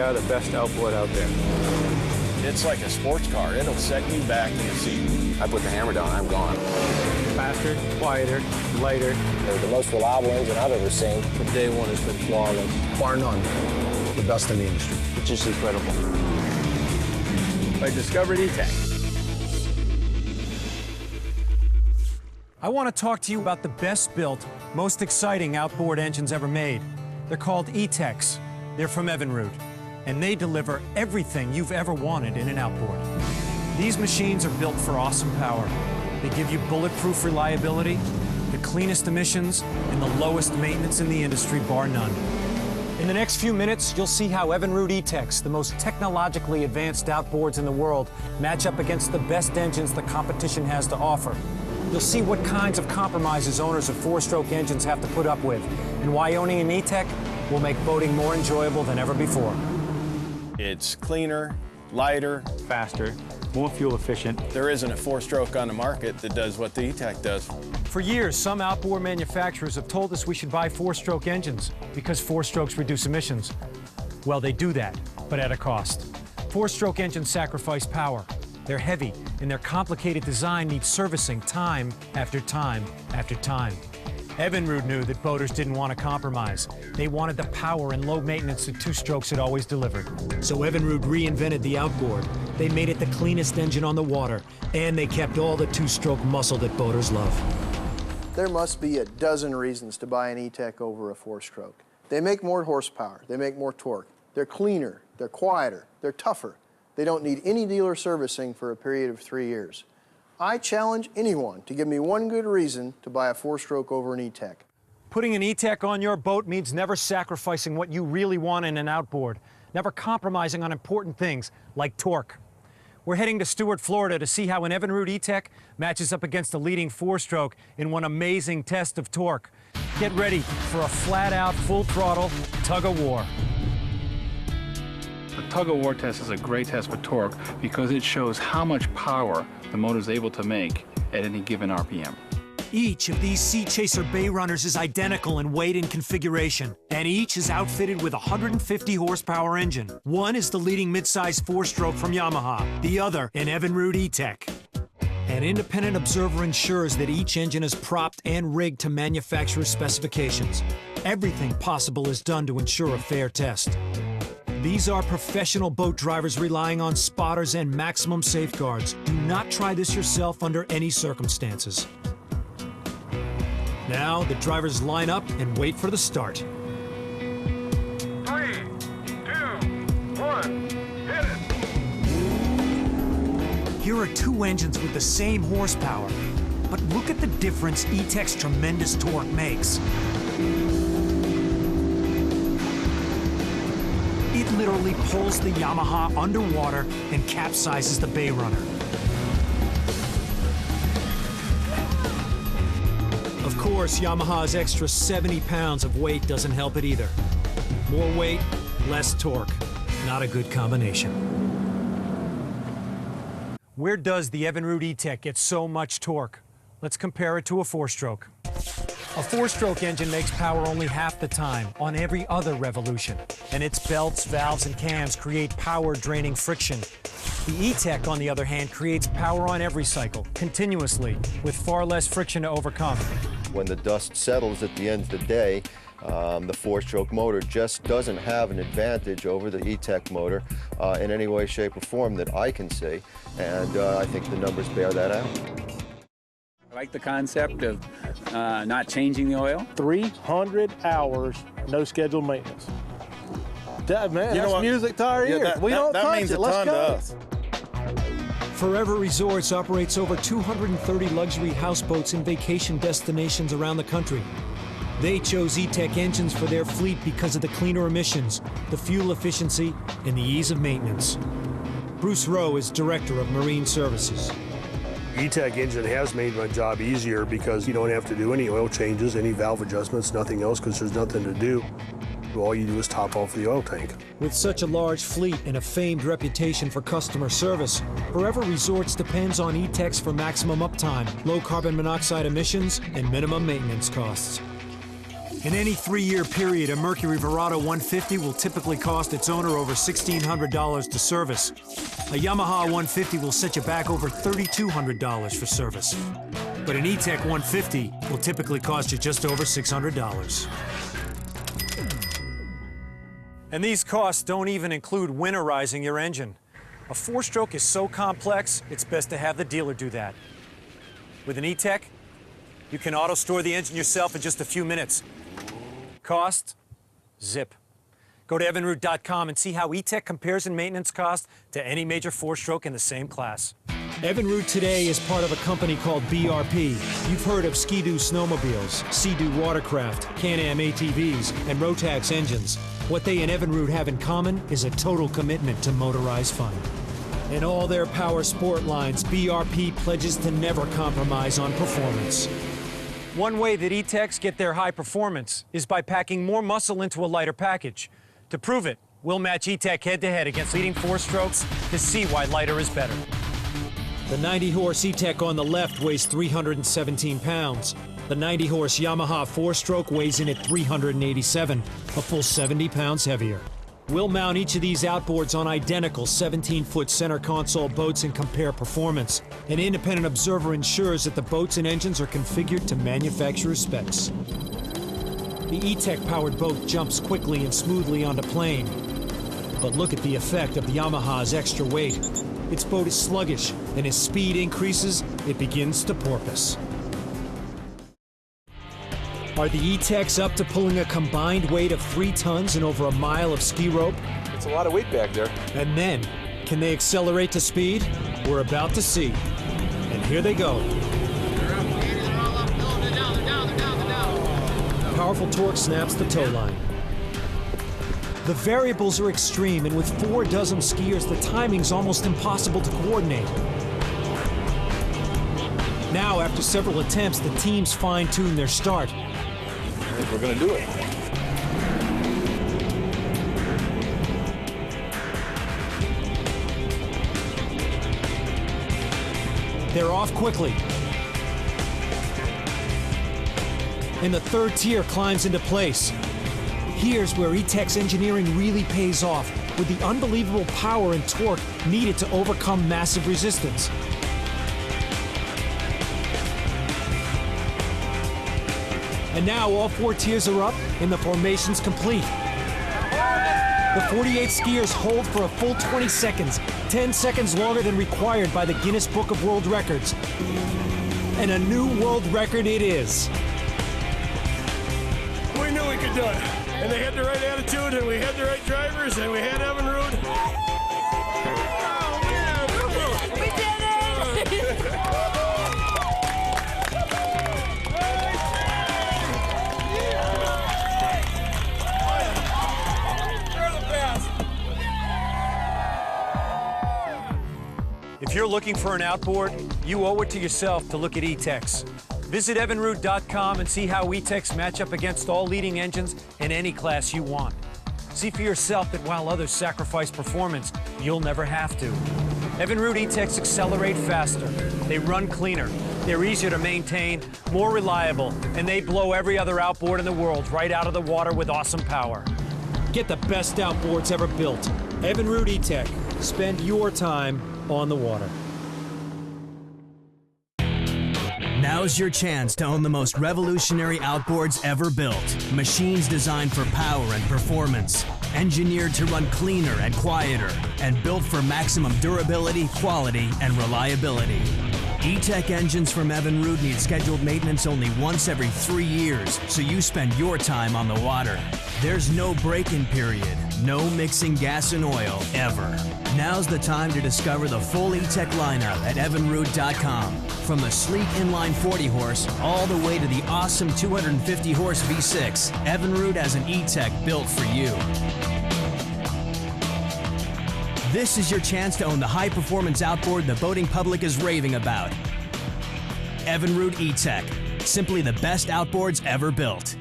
are the best outboard out there. It's like a sports car. It'll set you back in the seat. I put the hammer down, I'm gone. Faster, quieter, lighter. They're the most reliable engine I've ever seen. From day one, it's been flawless. Bar none. The best in the industry. It's just incredible. I discovered E-Tech. I want to talk to you about the best built, most exciting outboard engines ever made. They're called E-Techs. They're from Evinrude, and they deliver everything you've ever wanted in an outboard. These machines are built for awesome power. They give you bulletproof reliability, the cleanest emissions, and the lowest maintenance in the industry, bar none. In the next few minutes, you'll see how Evinrude E-Techs, the most technologically advanced outboards in the world, match up against the best engines the competition has to offer. You'll see what kinds of compromises owners of four-stroke engines have to put up with, and why owning an E-Tech will make boating more enjoyable than ever before. It's cleaner, lighter, Faster, more fuel efficient. There isn't a four-stroke on the market that does what the E-Tech does. For years, some outboard manufacturers have told us we should buy four-stroke engines because four-strokes reduce emissions. Well, they do that, but at a cost. Four-stroke engines sacrifice power. They're heavy, and their complicated design needs servicing time after time after time. Evinrude knew that boaters didn't want to compromise. They wanted the power and low maintenance that two-strokes had always delivered. So Evinrude reinvented the outboard. They made it the cleanest engine on the water, and they kept all the two-stroke muscle that boaters love. There must be a dozen reasons to buy an E-Tech over a four-stroke. They make more horsepower, they make more torque, they're cleaner, they're quieter, they're tougher. They don't need any dealer servicing for a period of 3 years. I challenge anyone to give me one good reason to buy a four-stroke over an E-Tech. Putting an E-Tech on your boat means never sacrificing what you really want in an outboard, never compromising on important things like torque. We're heading to Stuart, Florida to see how an Evinrude E-Tech matches up against a leading four-stroke in one amazing test of torque. Get ready for a flat-out, full-throttle tug-of-war. The tug-of-war test is a great test for torque because it shows how much power the motor is able to make at any given RPM. Each of these Sea Chaser Bay Runners is identical in weight and configuration, and each is outfitted with a 150 horsepower engine. One is the leading midsize four-stroke from Yamaha, the other an Evinrude E-Tech. An independent observer ensures that each engine is propped and rigged to manufacturer's specifications. Everything possible is done to ensure a fair test. These are professional boat drivers relying on spotters and maximum safeguards. Do not try this yourself under any circumstances. Now, the drivers line up and wait for the start. 3, 2, 1, hit it! Here are two engines with the same horsepower, but look at the difference E-Tech's tremendous torque makes. It literally pulls the Yamaha underwater and capsizes the Bay Runner. Of course, Yamaha's extra 70 pounds of weight doesn't help it either. More weight, less torque. Not a good combination. Where does the Evinrude E-Tech get so much torque? Let's compare it to a four-stroke. A four-stroke engine makes power only half the time on every other revolution, and its belts, valves, and cams create power-draining friction. The E-Tech, on the other hand, creates power on every cycle, continuously, with far less friction to overcome. When the dust settles at the end of the day, the four-stroke motor just doesn't have an advantage over the E-Tech motor in any way, shape, or form that I can see, and I think the numbers bear that out. I like the concept of not changing the oil. 300 hours, no scheduled maintenance. Man, that's music to our ears. We don't touch it. Let's go. Forever Resorts operates over 230 luxury houseboats in vacation destinations around the country. They chose E-Tech engines for their fleet because of the cleaner emissions, the fuel efficiency, and the ease of maintenance. Bruce Rowe is Director of Marine Services. E-Tech engine has made my job easier because you don't have to do any oil changes, any valve adjustments, nothing else, because there's nothing to do. All you do is top off the oil tank. With such a large fleet and a famed reputation for customer service, Forever Resorts depends on E-Techs for maximum uptime, low carbon monoxide emissions, and minimum maintenance costs. In any 3-year period, a Mercury Verado 150 will typically cost its owner over $1,600 to service. A Yamaha 150 will set you back over $3,200 for service. But an E-Tech 150 will typically cost you just over $600. And these costs don't even include winterizing your engine. A 4-stroke is so complex, it's best to have the dealer do that. With an E-Tech, you can auto-store the engine yourself in just a few minutes. Cost? Zip. Go to evinrude.com and see how E-Tech compares in maintenance cost to any major 4-stroke in the same class. Evinrude today is part of a company called BRP. You've heard of Ski-Doo snowmobiles, Sea-Doo watercraft, Can-Am ATVs, and Rotax engines. What they and Evinrude have in common is a total commitment to motorized fun. In all their power sport lines, BRP pledges to never compromise on performance. One way that E-Techs get their high performance is by packing more muscle into a lighter package. To prove it, we'll match E-Tech head-to-head against leading 4-strokes to see why lighter is better. The 90-horse E-Tech on the left weighs 317 pounds. The 90-horse Yamaha 4-stroke weighs in at 387, a full 70 pounds heavier. We'll mount each of these outboards on identical 17-foot center console boats and compare performance. An independent observer ensures that the boats and engines are configured to manufacturer's specs. The E-Tech powered boat jumps quickly and smoothly onto plane. But look at the effect of the Yamaha's extra weight. Its boat is sluggish, and as speed increases, it begins to porpoise. Are the E-Techs up to pulling a combined weight of 3 tons and over a mile of ski rope? It's a lot of weight back there. And then, can they accelerate to speed? We're about to see. And here they go. Powerful torque snaps the tow line. The variables are extreme, and with 4 dozen skiers, the timing's almost impossible to coordinate. Now, after several attempts, the teams fine-tune their start. I think we're going to do it. They're off quickly. And the third tier climbs into place. Here's where E-Tech's engineering really pays off, with the unbelievable power and torque needed to overcome massive resistance. And now all 4 tiers are up and the formation's complete. The 48 skiers hold for a full 20 seconds, 10 seconds longer than required by the Guinness Book of World Records. And a new world record it is. We knew we could do it. And they had the right attitude, and we had the right drivers, and we had Evinrude. Oh, man! We did it! If you're looking for an outboard, you owe it to yourself to look at E-Techs. Visit evinrude.com and see how E-Techs match up against all leading engines in any class you want. See for yourself that while others sacrifice performance, you'll never have to. Evinrude E-Techs accelerate faster, they run cleaner, they're easier to maintain, more reliable, and they blow every other outboard in the world right out of the water with awesome power. Get the best outboards ever built. Evinrude E-Tech. Spend your time on the water. Now's your chance to own the most revolutionary outboards ever built. Machines designed for power and performance, engineered to run cleaner and quieter, and built for maximum durability, quality, and reliability. E-Tech engines from Evinrude need scheduled maintenance only once every 3 years, so you spend your time on the water. There's no break-in period, no mixing gas and oil, ever. Now's the time to discover the full E-Tech lineup at evinrude.com. From the sleek inline 40-horse all the way to the awesome 250-horse V6, Evinrude has an E-Tech built for you. This is your chance to own the high-performance outboard the boating public is raving about. Evinrude E-Tech, simply the best outboards ever built.